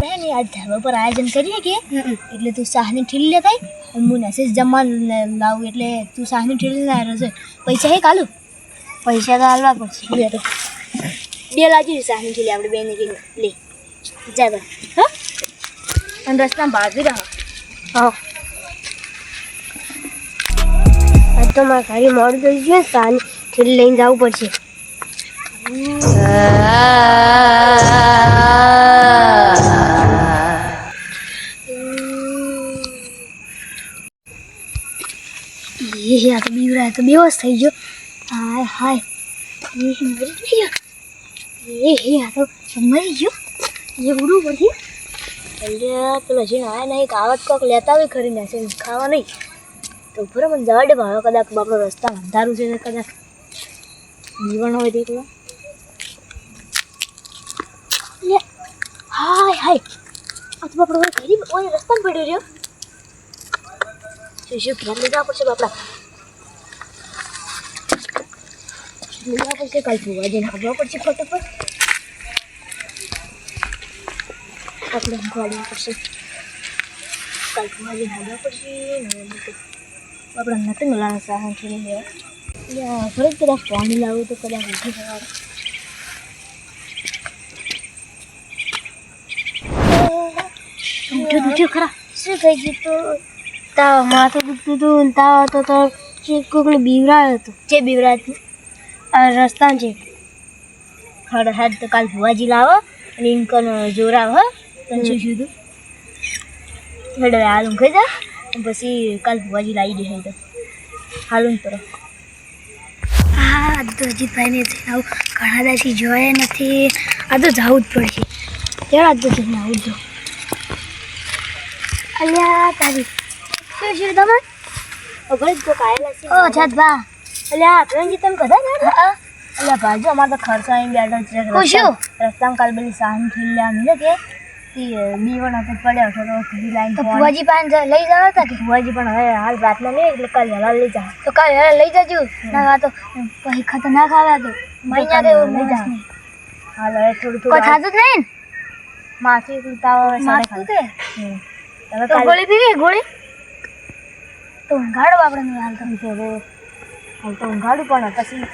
આપણે ને આજ ધાબા પર આયોજન કરીએ કે એટલે તું શાહની ઠીલી લેતા આય હું મેસેજ જમવા લાવું એટલે તું શાહની ઠીલી ના રહેશે પૈસા હે કાલું પૈસા તો હાલવા પડશે બે તો બે લાગી શાહની ઠીલી આપણે બેને કે લે જા બા હા અને રસ્તામાં બાજુ રહો હા આજ તો મારે ઘરે મોડું થઈ ગયું શાહની ઠીલી લઈને જવું પડશે ये आ तो बीवरा तो बेहोश થઈ ગયો હાય હાય ये मरी गयो ये आ तो मरी गयो ये उड़ू पड़ी अरे પેલો જે આયા નહીં કાવત કોક લેતા હોય ખરી ને ખાવા નહીં તો ઉપર મને જવા દે ભાવ કદાચ બાપડો રસ્તા અંધારું છે કદાચ જીવન હોય દેખલો લે હાય હાય આ તો બાપડો ઘરી ઓય રસ્તામાં પડ્યો રહ્યો શું ઘર લઈ જવા પડશે બાપડા લઈ જવા પડશે કાલ જોવા જઈને ખબર પડશે ફટોફટ આપણે ગાડી પડશે કાલ જોવા જઈને ખબર પડશે આપણે નથી મળાના સાહન છે યા ફરજ કદાચ પાણી લાવું તો કદાચ ઉઠી સવારે ઉઠ્યો ખરા શું થઈ ગયું તો તાવ માથું દુખતું હતું તાવ હતો તો કોકને બીવરાયો હતો જે બીવરા હતું આ રસ્તા છે હડ હાડ તો કાલ ભુવાજી લાવો અને ઇન્કન જોરાવ હ તને શું શું તું હડ હાલ ઊંઘી જા પછી કાલ ભુવાજી લાવી દે તો હાલ ઊંઘ કરો હા તો અજીતભાઈને આવું ઘણા દાથી જોયા નથી આ તો જવું જ પડશે કેવા તો જઈને આવું જો અલ્યા તારી શું છે તમે અગર તો કાયલા છે ઓ છતબા અલ્યા આપણે તમે કદા ને અલ્યા ભાજો અમાર તો ખર્ચો અહીં બેઠો છે ખુશું રસ્તામાં કાલ બલી સાહન ઠીલ લે આમ કે બીવણ હતો પડ્યો હતો તો ઘડી લાઈન તો ફુવાજી પાસે લઈ જવા હતા કે ભુવાજી પણ હવે હાલ રાતના નહીં એટલે કાલ વહેલા લઈ જા તો કાલ હેરા લઈ જજો ના તો પછી ખતરનાક આવે તો મહિના તો લઈ જા હાલ હવે થોડું કોઈ થાતું જ નહીં માથું ઉતાવ માથું કે હવે તો ગોળી પીવી ગોળી તો ઊંઘાડો આપણે નહીં હાલ તમે હાલ તો ઊંઘાડું પણ પછી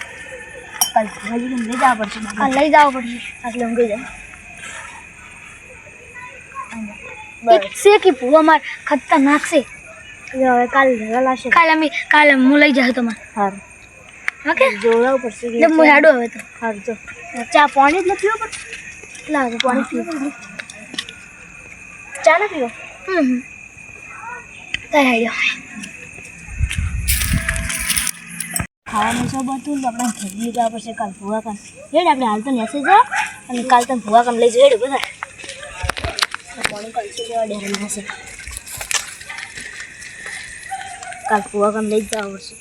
કાલ ભુવાજીને લઈ જવા પડશે કાલ લઈ જવા પડશે એટલે ઊંઘી જાય એક છે કે ભૂવા માર ખતરનાક છે હવે કાલ વહેલા લાવશે કાલે હું લઈ જાઉં તમારે સારું ઓકે જોડાવું પડશે એટલે હું હેડો હવે તો સારું જો ચા પાણી જ ન પીવો પણ લાગે પાણી પીવો ચા ના પીવો કઈ હેડો ખાવાનું સબ હતું તો આપણે ઘેરી જવા પડશે કાલ ભૂવા કામ હેડ આપણે હાલ તો મેસેજ અને કાલ તમે ભૂવા કામ લઈ જઈએ બધા પાણી કલસી દેવા ડેરેલ હશે કાલ ભૂવા કામ લઈ જ જવા પડશે